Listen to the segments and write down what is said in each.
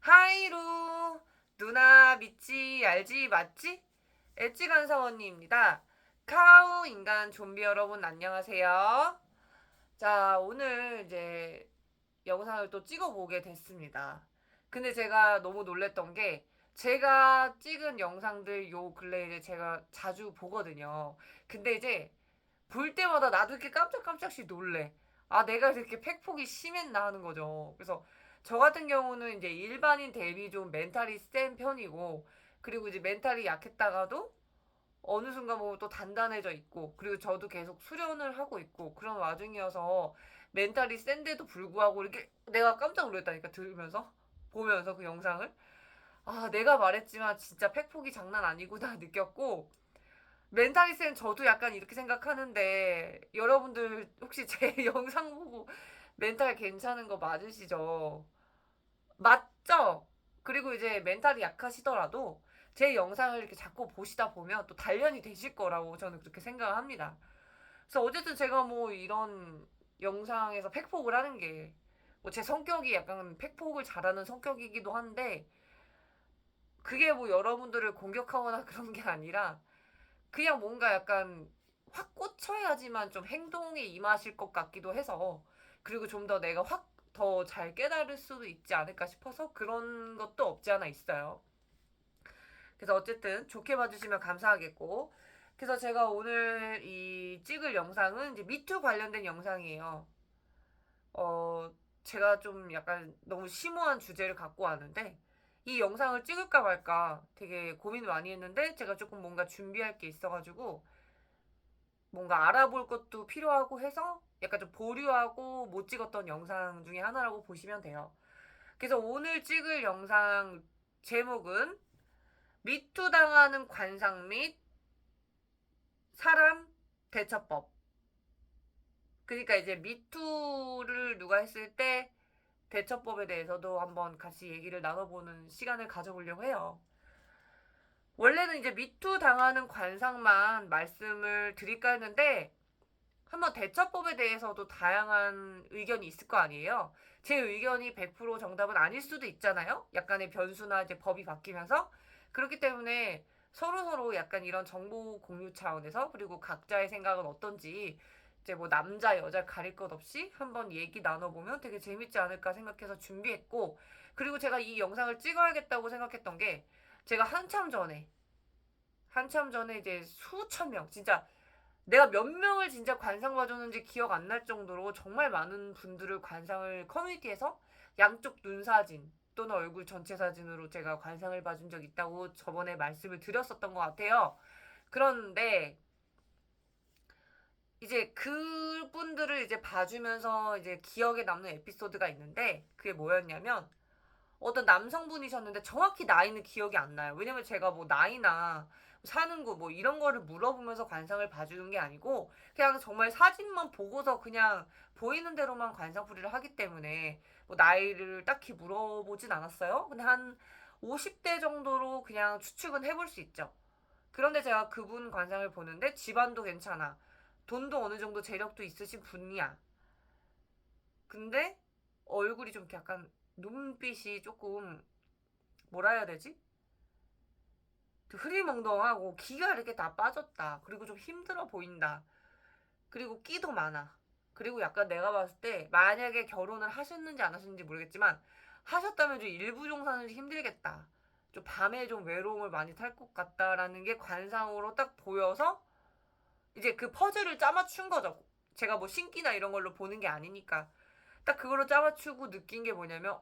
하이루 누나 믿지 알지 맞지? 엣지 간사원님입니다. 카우 인간 좀비 여러분 안녕하세요. 자, 오늘 이제 영상을 또 찍어보게 됐습니다. 근데 제가 너무 놀랬던 게 제가 찍은 영상들 요 근래에 이제 제가 자주 보거든요. 근데 이제 볼 때마다 나도 이렇게 깜짝깜짝씩 놀래. 아, 내가 이렇게 팩폭이 심했나 하는 거죠. 그래서 저 같은 경우는 이제 일반인 대비 좀 멘탈이 센 편이고, 그리고 이제 멘탈이 약했다가도 어느 순간 보면 또 단단해져 있고, 그리고 저도 계속 수련을 하고 있고, 그런 와중이어서 멘탈이 센데도 불구하고 이렇게 내가 깜짝 놀랐다니까, 들으면서. 보면서 그 영상을. 아, 내가 말했지만 진짜 팩폭이 장난 아니구나 느꼈고, 멘탈이 센 저도 약간 이렇게 생각하는데 여러분들 혹시 제 영상 보고 멘탈 괜찮은 거 맞으시죠? 맞죠? 그리고 이제 멘탈이 약하시더라도 제 영상을 이렇게 자꾸 보시다 보면 또 단련이 되실 거라고 저는 그렇게 생각합니다. 그래서 어쨌든 제가 뭐 이런 영상에서 팩폭을 하는 게 뭐 제 성격이 약간 팩폭을 잘하는 성격이기도 한데 그게 뭐 여러분들을 공격하거나 그런 게 아니라 그냥 뭔가 약간 확 꽂혀야지만 좀 행동에 임하실 것 같기도 해서 그리고 좀 더 내가 확 더 잘 깨달을 수도 있지 않을까 싶어서 그런 것도 없지 않아 있어요. 그래서 어쨌든 좋게 봐주시면 감사하겠고 그래서 제가 오늘 이 찍을 영상은 이제 미투 관련된 영상이에요. 어 제가 좀 약간 너무 심오한 주제를 갖고 왔는데 이 영상을 찍을까 말까 되게 고민 많이 했는데 제가 조금 뭔가 준비할 게 있어가지고 뭔가 알아볼 것도 필요하고 해서 약간 좀 보류하고 못 찍었던 영상 중에 하나라고 보시면 돼요. 그래서 오늘 찍을 영상 제목은 미투 당하는 관상 및 사람 대처법. 그러니까 이제 미투를 누가 했을 때 대처법에 대해서도 한번 같이 얘기를 나눠보는 시간을 가져보려고 해요. 원래는 이제 미투 당하는 관상만 말씀을 드릴까 했는데 한번 대처법에 대해서도 다양한 의견이 있을 거 아니에요. 제 의견이 100% 정답은 아닐 수도 있잖아요. 약간의 변수나 이제 법이 바뀌면서 그렇기 때문에 서로 약간 이런 정보 공유 차원에서 그리고 각자의 생각은 어떤지 이제 뭐 남자 여자 가릴 것 없이 한번 얘기 나눠보면 되게 재밌지 않을까 생각해서 준비했고 그리고 제가 이 영상을 찍어야겠다고 생각했던 게 제가 한참 전에 이제 수천 명 진짜 내가 몇 명을 진짜 관상 봐줬는지 기억 안 날 정도로 정말 많은 분들을 관상을 커뮤니티에서 양쪽 눈 사진 또는 얼굴 전체 사진으로 제가 관상을 봐준 적 있다고 저번에 말씀을 드렸었던 것 같아요. 그런데 이제 그분들을 이제 봐주면서 이제 기억에 남는 에피소드가 있는데 그게 뭐였냐면 어떤 남성분이셨는데 정확히 나이는 기억이 안 나요. 왜냐면 제가 뭐 나이나 사는 곳 뭐 이런 거를 물어보면서 관상을 봐주는 게 아니고 그냥 정말 사진만 보고서 그냥 보이는 대로만 관상풀이를 하기 때문에 뭐 나이를 딱히 물어보진 않았어요. 근데 한 50대 정도로 그냥 추측은 해볼 수 있죠. 그런데 제가 그분 관상을 보는데 집안도 괜찮아. 돈도 어느 정도 재력도 있으신 분이야. 근데 얼굴이 좀 약간 눈빛이 조금 뭐라 해야 되지? 흐리멍덩하고 기가 이렇게 다 빠졌다. 그리고 좀 힘들어 보인다. 그리고 끼도 많아. 그리고 약간 내가 봤을 때 만약에 결혼을 하셨는지 안 하셨는지 모르겠지만 하셨다면 좀 일부 종사는 힘들겠다. 좀 밤에 좀 외로움을 많이 탈 것 같다라는 게 관상으로 딱 보여서 이제 그 퍼즐을 짜맞춘 거죠. 제가 뭐 신기나 이런 걸로 보는 게 아니니까 딱 그걸로 짜맞추고 느낀 게 뭐냐면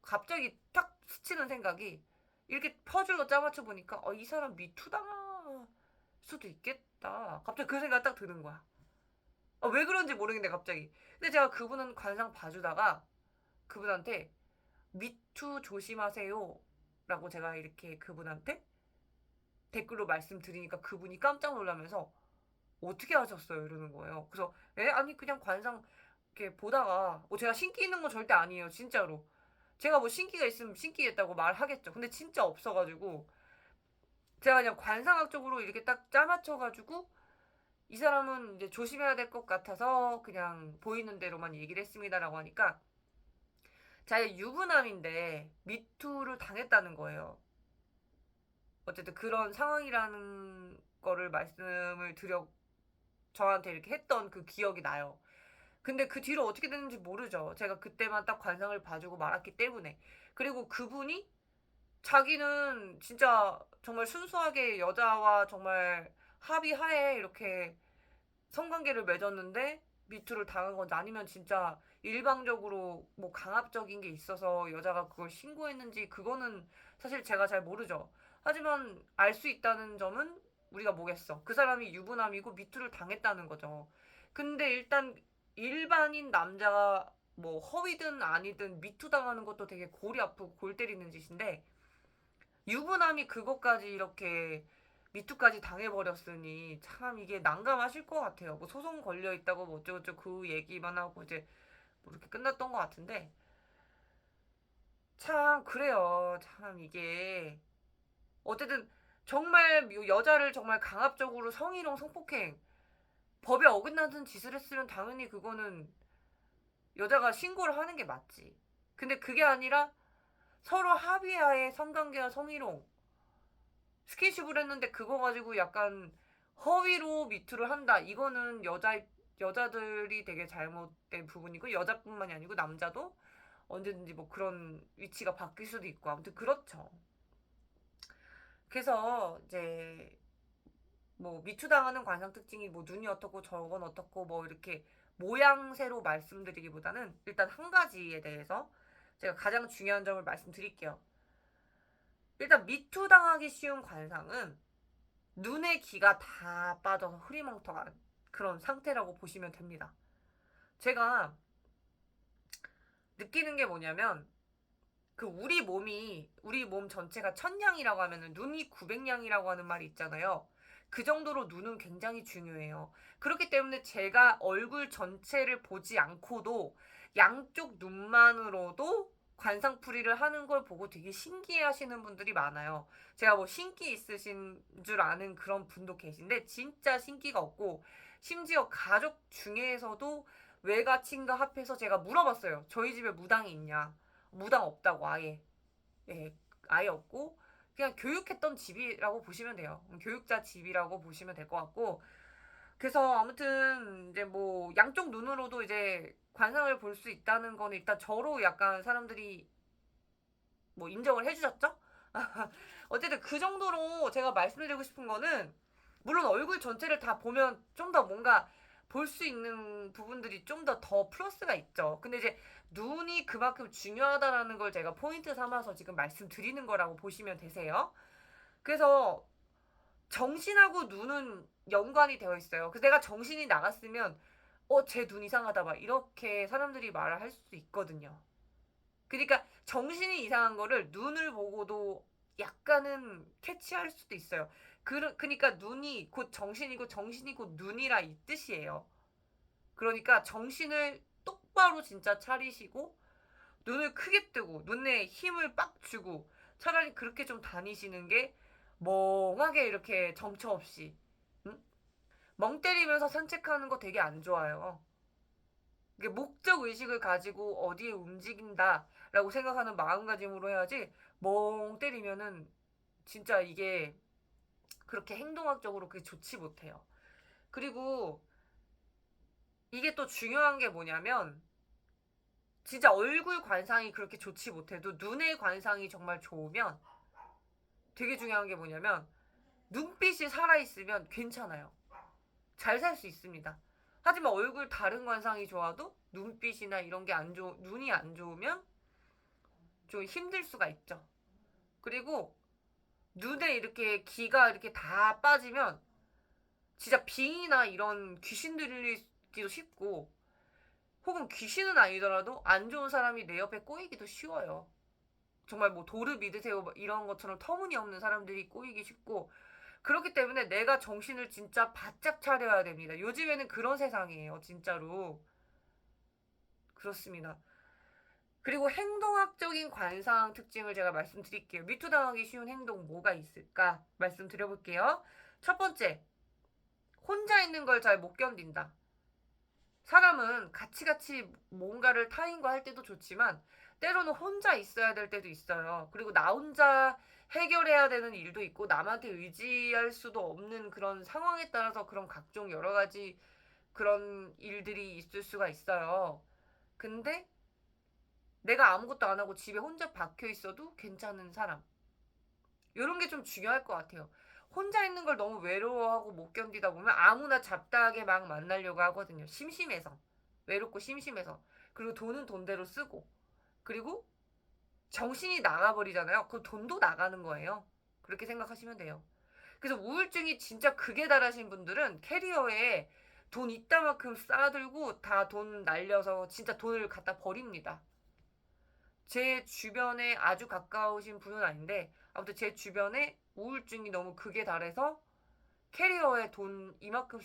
갑자기 탁 스치는 생각이 이렇게 퍼즐로 짜맞춰 보니까 이 사람 미투당할 수도 있겠다. 갑자기 그 생각 딱 드는 거야. 왜 그런지 모르겠네 갑자기. 근데 제가 그분은 관상 봐주다가 그분한테 미투 조심하세요 라고 제가 이렇게 그분한테 댓글로 말씀드리니까 그분이 깜짝 놀라면서 어떻게 하셨어요 이러는 거예요. 그래서 아니 그냥 관상 이렇게 보다가 제가 신기 있는 건 절대 아니에요 진짜로. 제가 뭐 신기가 있으면 신기 있다고 말하겠죠. 근데 진짜 없어가지고 제가 그냥 관상학적으로 이렇게 딱 짜맞춰가지고 이 사람은 이제 조심해야 될 것 같아서 그냥 보이는 대로만 얘기를 했습니다라고 하니까 자기 유부남인데 미투를 당했다는 거예요. 어쨌든 그런 상황이라는 거를 말씀을 드려 저한테 이렇게 했던 그 기억이 나요. 근데 그 뒤로 어떻게 됐는지 모르죠. 제가 그때만 딱 관상을 봐주고 말았기 때문에. 그리고 그분이 자기는 진짜 정말 순수하게 여자와 정말 합의하에 이렇게 성관계를 맺었는데 미투를 당한 건지 아니면 진짜 일방적으로 뭐 강압적인 게 있어서 여자가 그걸 신고했는지 그거는 사실 제가 잘 모르죠. 하지만 알 수 있다는 점은 우리가 뭐겠어. 그 사람이 유부남이고 미투를 당했다는 거죠. 근데 일단 일반인 남자가 뭐 허위든 아니든 미투 당하는 것도 되게 골이 아프고 골 때리는 짓인데 유부남이 그것까지 이렇게 미투까지 당해버렸으니 참 이게 난감하실 것 같아요. 뭐 소송 걸려 있다고 뭐 어쩌고저쩌고 그 얘기만 하고 이제 뭐 이렇게 끝났던 것 같은데 참 그래요. 참 이게 어쨌든 정말 여자를 정말 강압적으로 성희롱 성폭행 법에 어긋나는 짓을 했으면 당연히 그거는 여자가 신고를 하는 게 맞지. 근데 그게 아니라 서로 합의하에 성관계와 성희롱 스킨십을 했는데 그거 가지고 약간 허위로 미투를 한다. 이거는 여자들이 되게 잘못된 부분이고 여자뿐만이 아니고 남자도 언제든지 뭐 그런 위치가 바뀔 수도 있고 아무튼 그렇죠. 그래서 이제 뭐 미투 당하는 관상 특징이 뭐 눈이 어떻고 저건 어떻고 뭐 이렇게 모양새로 말씀드리기보다는 일단 한 가지에 대해서 제가 가장 중요한 점을 말씀드릴게요. 일단 미투 당하기 쉬운 관상은 눈의 기가 다 빠져서 흐리멍텅한 그런 상태라고 보시면 됩니다. 제가 느끼는 게 뭐냐면 그 우리 몸 전체가 천냥이라고 하면은 눈이 900냥이라고 하는 말이 있잖아요. 그 정도로 눈은 굉장히 중요해요. 그렇기 때문에 제가 얼굴 전체를 보지 않고도 양쪽 눈만으로도 관상풀이를 하는 걸 보고 되게 신기해 하시는 분들이 많아요. 제가 뭐 신기 있으신 줄 아는 그런 분도 계신데 진짜 신기가 없고 심지어 가족 중에서도 외가 친가 합해서 제가 물어봤어요. 저희 집에 무당이 있냐? 무당 없다고 아예. 예, 아예 없고 그냥 교육했던 집이라고 보시면 돼요. 교육자 집이라고 보시면 될 것 같고 그래서 아무튼 이제 뭐 양쪽 눈으로도 이제 관상을 볼 수 있다는 거는 일단 저로 약간 사람들이 뭐 인정을 해주셨죠? 어쨌든 그 정도로 제가 말씀드리고 싶은 거는 물론 얼굴 전체를 다 보면 좀 더 뭔가 볼 수 있는 부분들이 좀 더 플러스가 있죠. 근데 이제 눈이 그만큼 중요하다라는 걸 제가 포인트 삼아서 지금 말씀드리는 거라고 보시면 되세요. 그래서 정신하고 눈은 연관이 되어 있어요. 그래서 내가 정신이 나갔으면 쟤 눈 이상하다 봐 이렇게 사람들이 말을 할 수 있거든요. 그러니까 정신이 이상한 거를 눈을 보고도 약간은 캐치할 수도 있어요. 그러니까 눈이 곧 정신이고 정신이 곧 눈이라 이 뜻이에요. 그러니까 정신을 똑바로 진짜 차리시고 눈을 크게 뜨고 눈에 힘을 빡 주고 차라리 그렇게 좀 다니시는 게 멍하게 이렇게 정처 없이 응? 멍 때리면서 산책하는 거 되게 안 좋아요. 이게 목적 의식을 가지고 어디에 움직인다라고 생각하는 마음가짐으로 해야지 멍 때리면은 진짜 이게 그렇게 행동학적으로 그게 좋지 못해요. 그리고 이게 또 중요한 게 뭐냐면 진짜 얼굴 관상이 그렇게 좋지 못해도 눈의 관상이 정말 좋으면 되게 중요한 게 뭐냐면 눈빛이 살아있으면 괜찮아요. 잘 살 수 있습니다. 하지만 얼굴 다른 관상이 좋아도 눈빛이나 이런 게 눈이 안 좋으면 좀 힘들 수가 있죠. 그리고 눈에 이렇게 기가 이렇게 다 빠지면 진짜 빙이나 이런 귀신 들리기도 쉽고 혹은 귀신은 아니더라도 안 좋은 사람이 내 옆에 꼬이기도 쉬워요. 정말 뭐 도르 믿으세요 이런 것처럼 터무니없는 사람들이 꼬이기 쉽고 그렇기 때문에 내가 정신을 진짜 바짝 차려야 됩니다. 요즘에는 그런 세상이에요. 진짜로. 그렇습니다. 그리고 행동학적인 관상 특징을 제가 말씀드릴게요. 미투당하기 쉬운 행동 뭐가 있을까? 말씀드려볼게요. 첫 번째, 혼자 있는 걸 잘 못 견딘다. 사람은 같이 뭔가를 타인과 할 때도 좋지만 때로는 혼자 있어야 될 때도 있어요. 그리고 나 혼자 해결해야 되는 일도 있고 남한테 의지할 수도 없는 그런 상황에 따라서 그런 각종 여러 가지 그런 일들이 있을 수가 있어요. 근데 내가 아무것도 안 하고 집에 혼자 박혀 있어도 괜찮은 사람. 이런 게 좀 중요할 것 같아요. 혼자 있는 걸 너무 외로워하고 못 견디다 보면 아무나 잡다하게 막 만나려고 하거든요. 심심해서. 외롭고 심심해서. 그리고 돈은 돈대로 쓰고. 그리고 정신이 나가버리잖아요. 그 돈도 나가는 거예요. 그렇게 생각하시면 돼요. 그래서 우울증이 진짜 극에 달하신 분들은 캐리어에 돈 이따만큼 쌓아들고 다 돈 날려서 진짜 돈을 갖다 버립니다. 제 주변에 아주 가까우신 분은 아닌데 아무튼 제 주변에 우울증이 너무 극에 달해서 캐리어에 돈 이만큼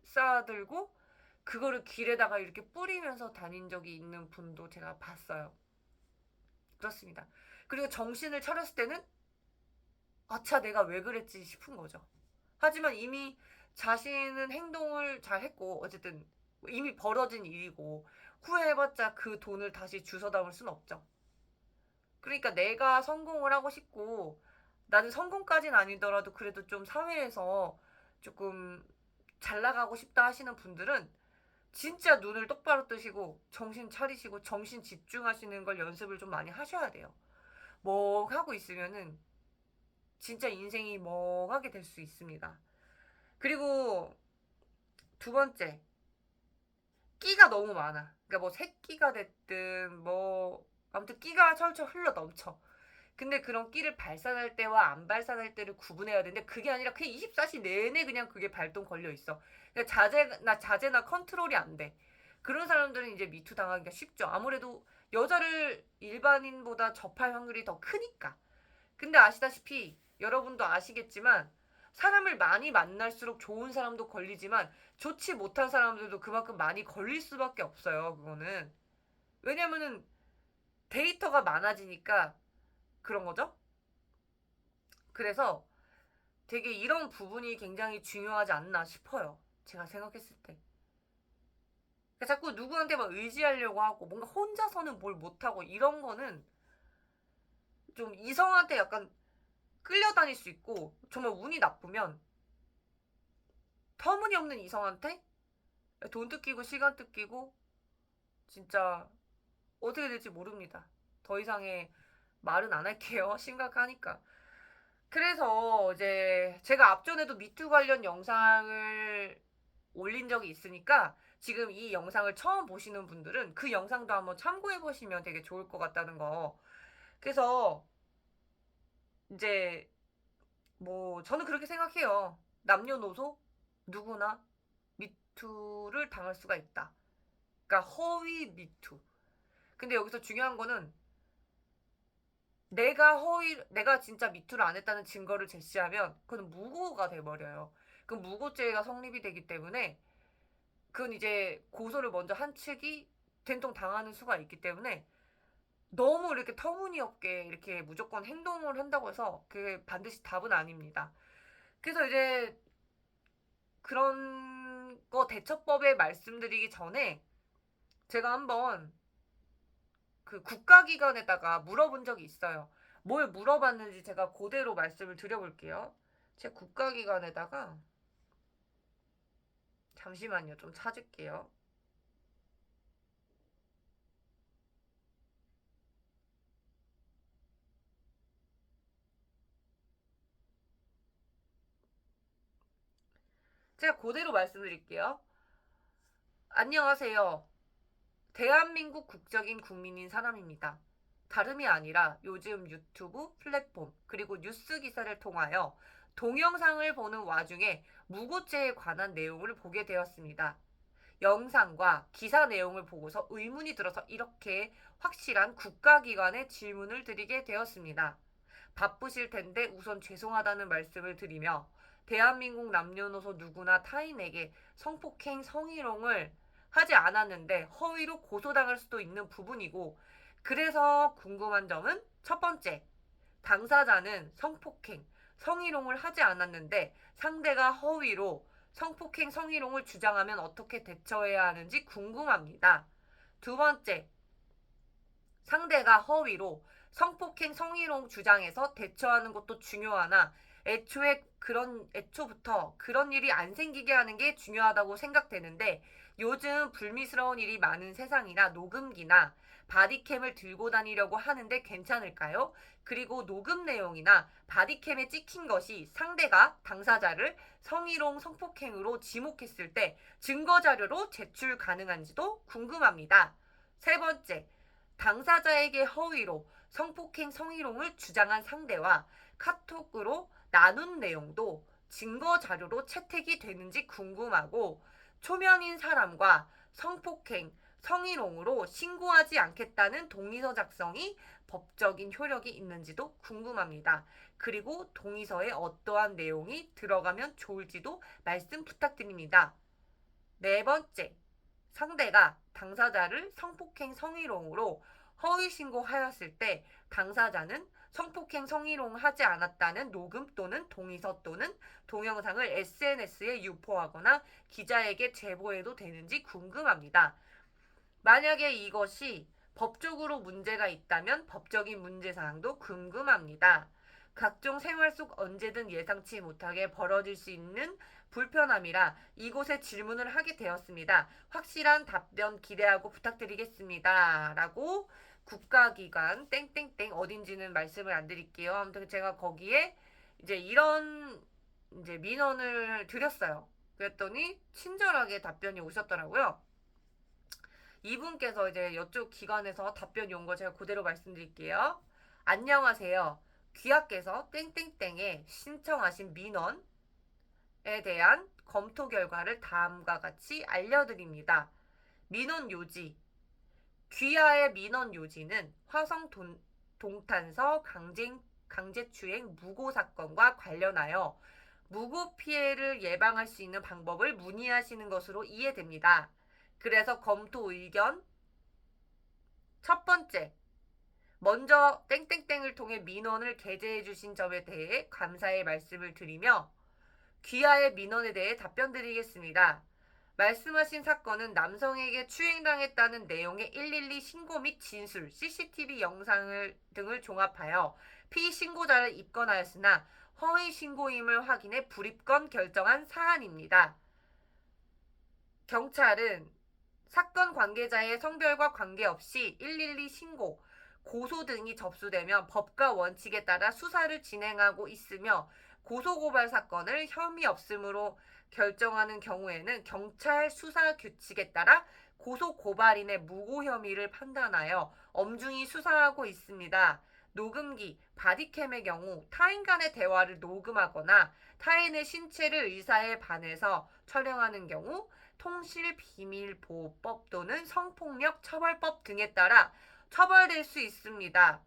쌓아들고 그거를 길에다가 이렇게 뿌리면서 다닌 적이 있는 분도 제가 봤어요. 그렇습니다. 그리고 정신을 차렸을 때는 아차 내가 왜 그랬지 싶은 거죠. 하지만 이미 자신은 행동을 잘 했고 어쨌든 이미 벌어진 일이고 후회해봤자 그 돈을 다시 주워 담을 순 없죠. 그러니까 내가 성공을 하고 싶고 나는 성공까지는 아니더라도 그래도 좀 사회에서 조금 잘 나가고 싶다 하시는 분들은 진짜 눈을 똑바로 뜨시고 정신 차리시고 정신 집중하시는 걸 연습을 좀 많이 하셔야 돼요. 뭐 하고 있으면은 진짜 인생이 멍하게 될 수 있습니다. 그리고 두 번째, 끼가 너무 많아. 그러니까 뭐 새끼가 됐든 뭐 아무튼 끼가 철철 흘러 넘쳐. 근데 그런 끼를 발산할 때와 안 발산할 때를 구분해야 되는데 그게 아니라 그냥 24시 내내 그냥 그게 발동 걸려 있어. 그러니까 자제나 컨트롤이 안 돼. 그런 사람들은 이제 미투 당하기가 쉽죠. 아무래도 여자를 일반인보다 접할 확률이 더 크니까. 근데 아시다시피 여러분도 아시겠지만 사람을 많이 만날수록 좋은 사람도 걸리지만 좋지 못한 사람들도 그만큼 많이 걸릴 수밖에 없어요. 그거는. 왜냐면은 데이터가 많아지니까 그런 거죠. 그래서 되게 이런 부분이 굉장히 중요하지 않나 싶어요. 제가 생각했을 때. 그러니까 자꾸 누구한테 막 의지하려고 하고 뭔가 혼자서는 뭘 못하고 이런 거는 좀 이성한테 약간 끌려다닐 수 있고 정말 운이 나쁘면 터무니없는 이성한테 돈 뜯기고 시간 뜯기고 진짜 어떻게 될지 모릅니다. 더 이상의 말은 안 할게요. 심각하니까. 그래서 이제 제가 앞전에도 미투 관련 영상을 올린 적이 있으니까 지금 이 영상을 처음 보시는 분들은 그 영상도 한번 참고해 보시면 되게 좋을 것 같다는 거. 그래서 이제 뭐 저는 그렇게 생각해요. 남녀노소 누구나 미투를 당할 수가 있다. 그러니까 허위 미투. 근데 여기서 중요한 거는 내가 진짜 미투를 안 했다는 증거를 제시하면 그건 무고가 돼버려요. 그 무고죄가 성립이 되기 때문에 그건 이제 고소를 먼저 한 측이 된통 당하는 수가 있기 때문에 너무 이렇게 터무니없게 이렇게 무조건 행동을 한다고 해서 그게 반드시 답은 아닙니다. 그래서 이제 그런 거 대처법에 말씀드리기 전에 제가 한번 그 국가기관에다가 물어본 적이 있어요. 뭘 물어봤는지 제가 그대로 말씀을 드려볼게요. 제 국가기관에다가 잠시만요. 좀 찾을게요. 제가 그대로 말씀드릴게요. 안녕하세요. 대한민국 국적인 국민인 사람입니다. 다름이 아니라 요즘 유튜브 플랫폼 그리고 뉴스 기사를 통하여 동영상을 보는 와중에 무고죄에 관한 내용을 보게 되었습니다. 영상과 기사 내용을 보고서 의문이 들어서 이렇게 확실한 국가기관에 질문을 드리게 되었습니다. 바쁘실 텐데 우선 죄송하다는 말씀을 드리며 대한민국 남녀노소 누구나 타인에게 성폭행, 성희롱을 하지 않았는데 허위로 고소당할 수도 있는 부분이고 그래서 궁금한 점은 첫 번째, 당사자는 성폭행, 성희롱을 하지 않았는데 상대가 허위로 성폭행, 성희롱을 주장하면 어떻게 대처해야 하는지 궁금합니다. 두 번째, 상대가 허위로 성폭행, 성희롱 주장해서 대처하는 것도 중요하나 애초부터 그런 일이 안 생기게 하는 게 중요하다고 생각되는데 요즘 불미스러운 일이 많은 세상이나 녹음기나 바디캠을 들고 다니려고 하는데 괜찮을까요? 그리고 녹음 내용이나 바디캠에 찍힌 것이 상대가 당사자를 성희롱, 성폭행으로 지목했을 때 증거 자료로 제출 가능한지도 궁금합니다. 세 번째, 당사자에게 허위로 성폭행, 성희롱을 주장한 상대와 카톡으로 나눈 내용도 증거 자료로 채택이 되는지 궁금하고 초면인 사람과 성폭행, 성희롱으로 신고하지 않겠다는 동의서 작성이 법적인 효력이 있는지도 궁금합니다. 그리고 동의서에 어떠한 내용이 들어가면 좋을지도 말씀 부탁드립니다. 네 번째, 상대가 당사자를 성폭행, 성희롱으로 허위 신고하였을 때 당사자는 성폭행, 성희롱 하지 않았다는 녹음 또는 동의서 또는 동영상을 SNS에 유포하거나 기자에게 제보해도 되는지 궁금합니다. 만약에 이것이 법적으로 문제가 있다면 법적인 문제사항도 궁금합니다. 각종 생활 속 언제든 예상치 못하게 벌어질 수 있는 불편함이라 이곳에 질문을 하게 되었습니다. 확실한 답변 기대하고 부탁드리겠습니다. 라고 국가기관 땡땡땡 어딘지는 말씀을 안 드릴게요. 아무튼 제가 거기에 이제 이런 이제 민원을 드렸어요. 그랬더니 친절하게 답변이 오셨더라고요. 이분께서 이제 이쪽 기관에서 답변이 온 거 제가 그대로 말씀드릴게요. 안녕하세요. 귀하께서 땡땡땡에 신청하신 민원에 대한 검토 결과를 다음과 같이 알려드립니다. 민원 요지. 귀하의 민원 요지는 화성 동탄서 강제추행 무고 사건과 관련하여 무고 피해를 예방할 수 있는 방법을 문의하시는 것으로 이해됩니다. 그래서 검토 의견 첫 번째, 먼저 땡땡땡을 통해 민원을 게재해 주신 점에 대해 감사의 말씀을 드리며 귀하의 민원에 대해 답변 드리겠습니다. 말씀하신 사건은 남성에게 추행당했다는 내용의 112 신고 및 진술, CCTV 영상을 등을 종합하여 피신고자를 입건하였으나 허위 신고임을 확인해 불입건 결정한 사안입니다. 경찰은 사건 관계자의 성별과 관계없이 112 신고, 고소 등이 접수되면 법과 원칙에 따라 수사를 진행하고 있으며 고소고발 사건을 혐의 없음으로 결정하는 경우에는 경찰 수사 규칙에 따라 고소고발인의 무고 혐의를 판단하여 엄중히 수사하고 있습니다. 녹음기, 바디캠의 경우 타인 간의 대화를 녹음하거나 타인의 신체를 의사에 반해서 촬영하는 경우 통실비밀보호법 또는 성폭력 처벌법 등에 따라 처벌될 수 있습니다.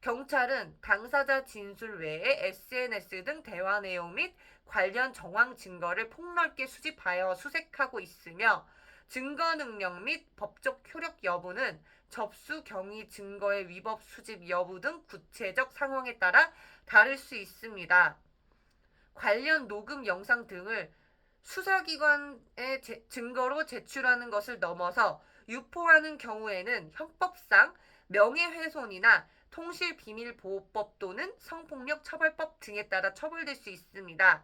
경찰은 당사자 진술 외에 SNS 등 대화 내용 및 관련 정황 증거를 폭넓게 수집하여 수색하고 있으며 증거 능력 및 법적 효력 여부는 접수 경위 증거의 위법 수집 여부 등 구체적 상황에 따라 다를 수 있습니다. 관련 녹음 영상 등을 수사기관에 증거로 제출하는 것을 넘어서 유포하는 경우에는 형법상 명예훼손이나 통실비밀보호법 또는 성폭력 처벌법 등에 따라 처벌될 수 있습니다.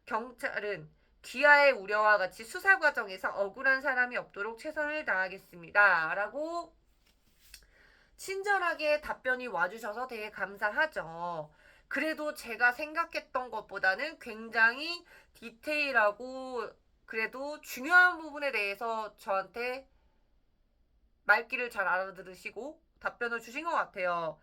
경찰은 귀하의 우려와 같이 수사 과정에서 억울한 사람이 없도록 최선을 다하겠습니다. 라고 친절하게 답변이 와주셔서 되게 감사하죠. 그래도 제가 생각했던 것보다는 굉장히 디테일하고 그래도 중요한 부분에 대해서 저한테 말귀를 잘 알아들으시고 답변을 주신 것 같아요.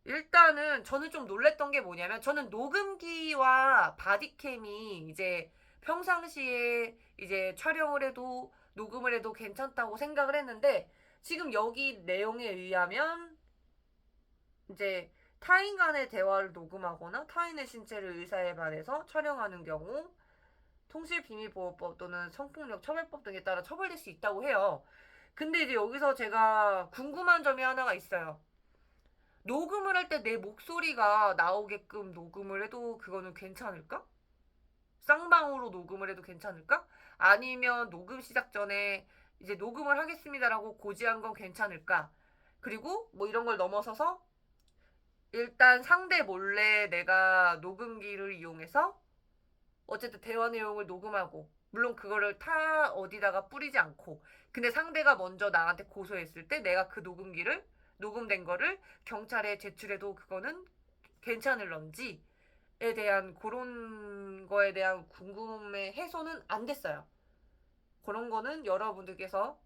일단은 저는 좀 놀랬던 게 뭐냐면 저는 녹음기와 바디캠이 이제 평상시에 이제 촬영을 해도 녹음을 해도 괜찮다고 생각을 했는데 지금 여기 내용에 의하면 이제 타인 간의 대화를 녹음하거나 타인의 신체를 의사에 반해서 촬영하는 경우 통실비밀보호법 또는 성폭력 처벌법 등에 따라 처벌될 수 있다고 해요. 근데 이제 여기서 제가 궁금한 점이 하나가 있어요. 녹음을 할 때 내 목소리가 나오게끔 녹음을 해도 그거는 괜찮을까? 쌍방으로 녹음을 해도 괜찮을까? 아니면 녹음 시작 전에 이제 녹음을 하겠습니다라고 고지한 건 괜찮을까? 그리고 뭐 이런 걸 넘어서서 일단 상대 몰래 내가 녹음기를 이용해서 어쨌든 대화 내용을 녹음하고, 물론 그거를 타 어디다가 뿌리지 않고, 근데 상대가 먼저 나한테 고소했을 때 내가 그 녹음된 거를 경찰에 제출해도 그거는 괜찮을런지에 대한 그런 거에 대한 궁금해 해소는 안 됐어요. 그런 거는 여러분들께서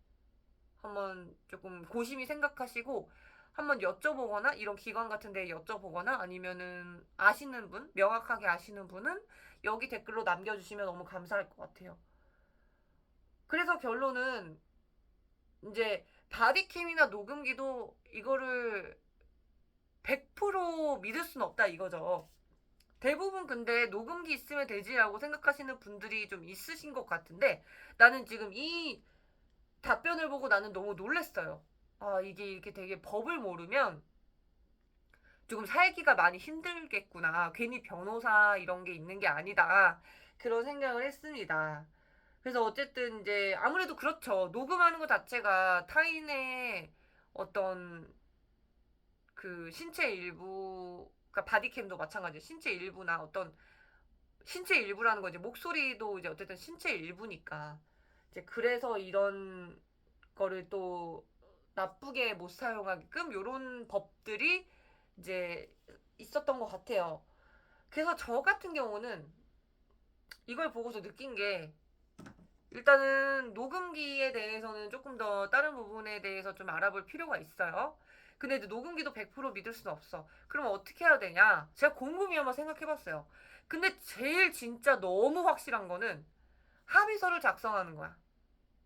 한번 조금 고심히 생각하시고 한번 여쭤보거나, 이런 기관 같은 데 여쭤보거나, 아니면은 아시는 분, 명확하게 아시는 분은 여기 댓글로 남겨주시면 너무 감사할 것 같아요. 그래서 결론은 이제 바디캠이나 녹음기도 이거를 100% 믿을 순 없다 이거죠. 대부분 근데 녹음기 있으면 되지라고 생각하시는 분들이 좀 있으신 것 같은데, 나는 지금 이 답변을 보고 나는 너무 놀랬어요. 아, 이게 이렇게 되게 법을 모르면 조금 살기가 많이 힘들겠구나. 괜히 변호사 이런 게 있는 게 아니다. 그런 생각을 했습니다. 그래서 어쨌든 이제 아무래도 그렇죠. 녹음하는 것 자체가 타인의 어떤 그 신체 일부, 그러니까 바디캠도 마찬가지예요. 신체 일부나 어떤 신체 일부라는 거, 이제 목소리도 이제 어쨌든 신체 일부니까, 이제 그래서 이런 거를 또 나쁘게 못 사용하게끔 요런 법들이 이제 있었던 것 같아요. 그래서 저 같은 경우는 이걸 보고서 느낀 게, 일단은 녹음기에 대해서는 조금 더 다른 부분에 대해서 좀 알아볼 필요가 있어요. 근데 이제 녹음기도 100% 믿을 수는 없어. 그럼 어떻게 해야 되냐? 제가 곰곰이 한번 생각해봤어요. 근데 제일 진짜 너무 확실한 거는 합의서를 작성하는 거야.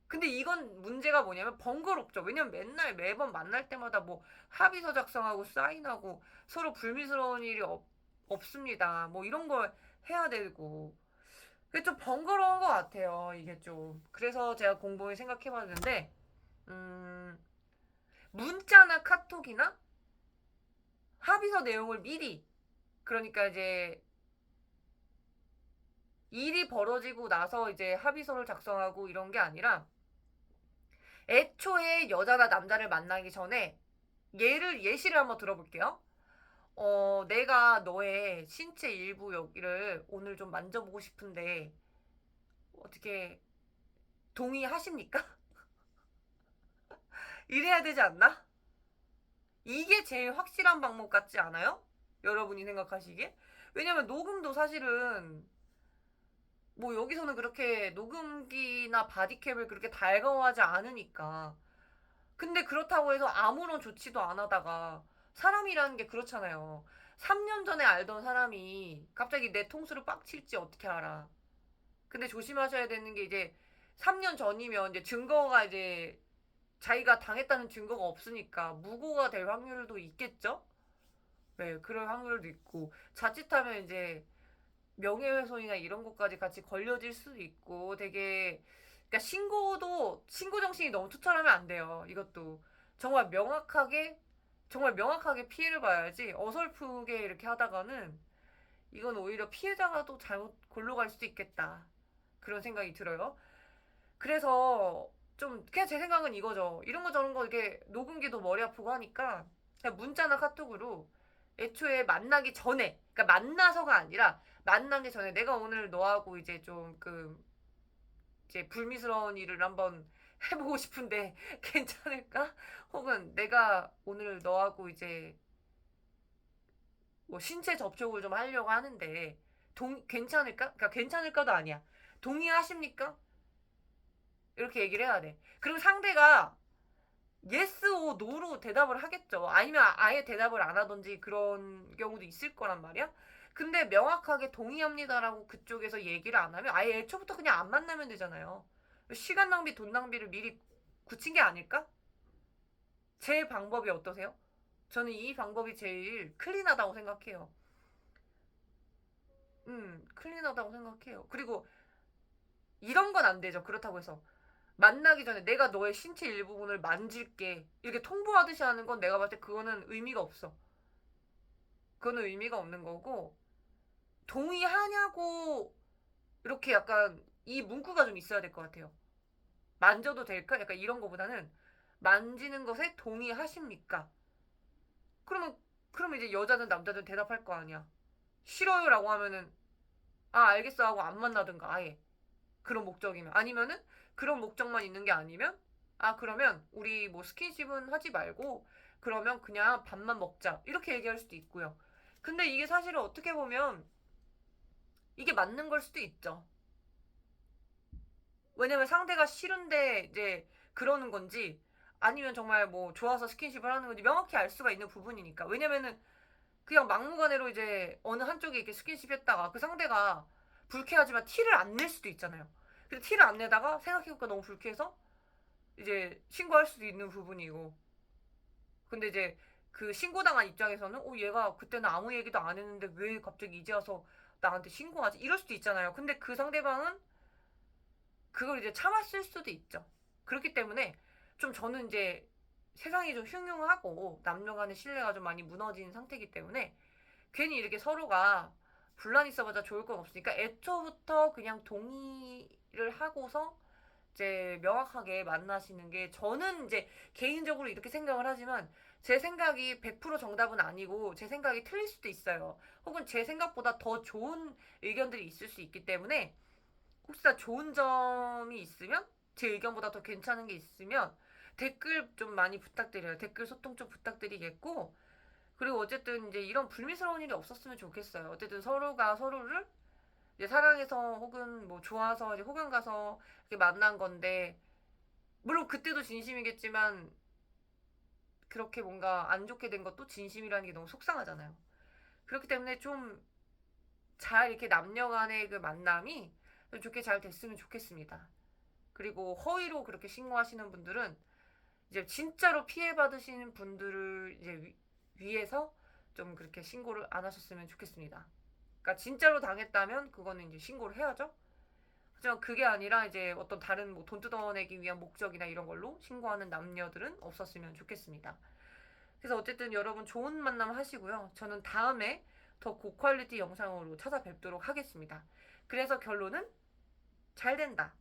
근데 이건 문제가 뭐냐면 번거롭죠. 왜냐면 맨날 매번 만날 때마다 뭐 합의서 작성하고 사인하고 서로 불미스러운 일이 없습니다. 뭐 이런 걸 해야 되고. 그게 좀 번거로운 것 같아요. 이게 좀. 그래서 제가 곰곰이 생각해봤는데, 음, 문자나 카톡이나 합의서 내용을 미리, 그러니까 이제 일이 벌어지고 나서 이제 합의서를 작성하고 이런 게 아니라, 애초에 여자나 남자를 만나기 전에 예시를 한번 들어볼게요. 내가 너의 신체 일부 여기를 오늘 좀 만져보고 싶은데 어떻게 동의하십니까? 이래야 되지 않나? 이게 제일 확실한 방법 같지 않아요? 여러분이 생각하시기에? 왜냐면 녹음도 사실은 뭐 여기서는 그렇게 녹음기나 바디캡을 그렇게 달가워하지 않으니까. 근데 그렇다고 해서 아무런 조치도 안 하다가, 사람이라는 게 그렇잖아요. 3년 전에 알던 사람이 갑자기 내 통수를 빡칠지 어떻게 알아. 근데 조심하셔야 되는 게, 이제 3년 전이면 이제 증거가 이제 자기가 당했다는 증거가 없으니까 무고가 될 확률도 있겠죠? 네, 그럴 확률도 있고, 자칫하면 이제 명예훼손이나 이런 것까지 같이 걸려질 수도 있고, 되게, 그러니까 신고 정신이 너무 투철하면 안 돼요. 이것도 정말 명확하게, 정말 명확하게 피해를 봐야지, 어설프게 이렇게 하다가는 이건 오히려 피해자가 또 잘못 골로 갈 수도 있겠다. 그런 생각이 들어요. 그래서 좀 그냥 제 생각은 이거죠. 이런 거 저런 거 이렇게 녹음기도 머리 아프고 하니까 그냥 문자나 카톡으로 애초에 만나기 전에, 그러니까 만나서가 아니라 만나기 전에, 내가 오늘 너하고 이제 좀 그 이제 불미스러운 일을 한번 해보고 싶은데 괜찮을까? 혹은 내가 오늘 너하고 이제 뭐 신체 접촉을 좀 하려고 하는데 괜찮을까? 그러니까 괜찮을까도 아니야. 동의하십니까? 이렇게 얘기를 해야 돼. 그리고 상대가 yes or no로 대답을 하겠죠. 아니면 아예 대답을 안 하던지 그런 경우도 있을 거란 말이야. 근데 명확하게 동의합니다라고 그쪽에서 얘기를 안 하면 아예 애초부터 그냥 안 만나면 되잖아요. 시간 낭비, 돈 낭비를 미리 굳힌 게 아닐까? 제 방법이 어떠세요? 저는 이 방법이 제일 클린하다고 생각해요. 클린하다고 생각해요. 그리고 이런 건 안 되죠. 그렇다고 해서 만나기 전에 내가 너의 신체 일부분을 만질게 이렇게 통보하듯이 하는 건 내가 봤을 때 그거는 의미가 없어. 그거는 의미가 없는 거고, 동의하냐고 이렇게 약간 이 문구가 좀 있어야 될 것 같아요. 만져도 될까? 약간 이런 거보다는 만지는 것에 동의하십니까? 그러면 이제 여자든 남자든 대답할 거 아니야. 싫어요라고 하면은 아 알겠어 하고 안 만나든가 아예. 그런 목적이면. 아니면은 그런 목적만 있는 게 아니면 아 그러면 우리 뭐 스킨십은 하지 말고 그러면 그냥 밥만 먹자 이렇게 얘기할 수도 있고요. 근데 이게 사실은 어떻게 보면 이게 맞는 걸 수도 있죠. 왜냐면 상대가 싫은데 이제 그러는 건지 아니면 정말 뭐 좋아서 스킨십을 하는 건지 명확히 알 수가 있는 부분이니까. 왜냐면은 그냥 막무가내로 이제 어느 한쪽에 이렇게 스킨십 했다가 그 상대가 불쾌하지만 티를 안 낼 수도 있잖아요. 근데 티를 안 내다가 생각해보니까 너무 불쾌해서 이제 신고할 수도 있는 부분이고. 근데 이제 그 신고당한 입장에서는 얘가 그때는 아무 얘기도 안 했는데 왜 갑자기 이제 와서 나한테 신고하지? 이럴 수도 있잖아요. 근데 그 상대방은 그걸 이제 참았을 수도 있죠. 그렇기 때문에 좀 저는 이제 세상이 좀 흉흉하고 남녀 간의 신뢰가 좀 많이 무너진 상태이기 때문에 괜히 이렇게 서로가 분란 있어봤자 좋을 건 없으니까 애초부터 그냥 동의를 하고서 이제 명확하게 만나시는 게 저는 이제 개인적으로 이렇게 생각을 하지만 제 생각이 100% 정답은 아니고 제 생각이 틀릴 수도 있어요. 혹은 제 생각보다 더 좋은 의견들이 있을 수 있기 때문에 혹시나 좋은 점이 있으면 제 의견보다 더 괜찮은 게 있으면 댓글 좀 많이 부탁드려요. 댓글 소통 좀 부탁드리겠고 그리고 어쨌든 이제 이런 불미스러운 일이 없었으면 좋겠어요. 어쨌든 서로가 서로를 이제 사랑해서 혹은 뭐 좋아서 이제 호감 가서 이렇게 만난 건데 물론 그때도 진심이겠지만 그렇게 뭔가 안 좋게 된 것도 진심이라는 게 너무 속상하잖아요. 그렇기 때문에 좀 잘 이렇게 남녀 간의 그 만남이 좀 좋게 잘 됐으면 좋겠습니다. 그리고 허위로 그렇게 신고하시는 분들은 이제 진짜로 피해받으시는 분들을 이제 위해서 좀 그렇게 신고를 안 하셨으면 좋겠습니다. 그러니까 진짜로 당했다면 그거는 이제 신고를 해야죠. 하지만 그게 아니라 이제 어떤 다른 뭐 돈 뜯어내기 위한 목적이나 이런 걸로 신고하는 남녀들은 없었으면 좋겠습니다. 그래서 어쨌든 여러분 좋은 만남 하시고요. 저는 다음에 더 고퀄리티 영상으로 찾아뵙도록 하겠습니다. 그래서 결론은 잘 된다.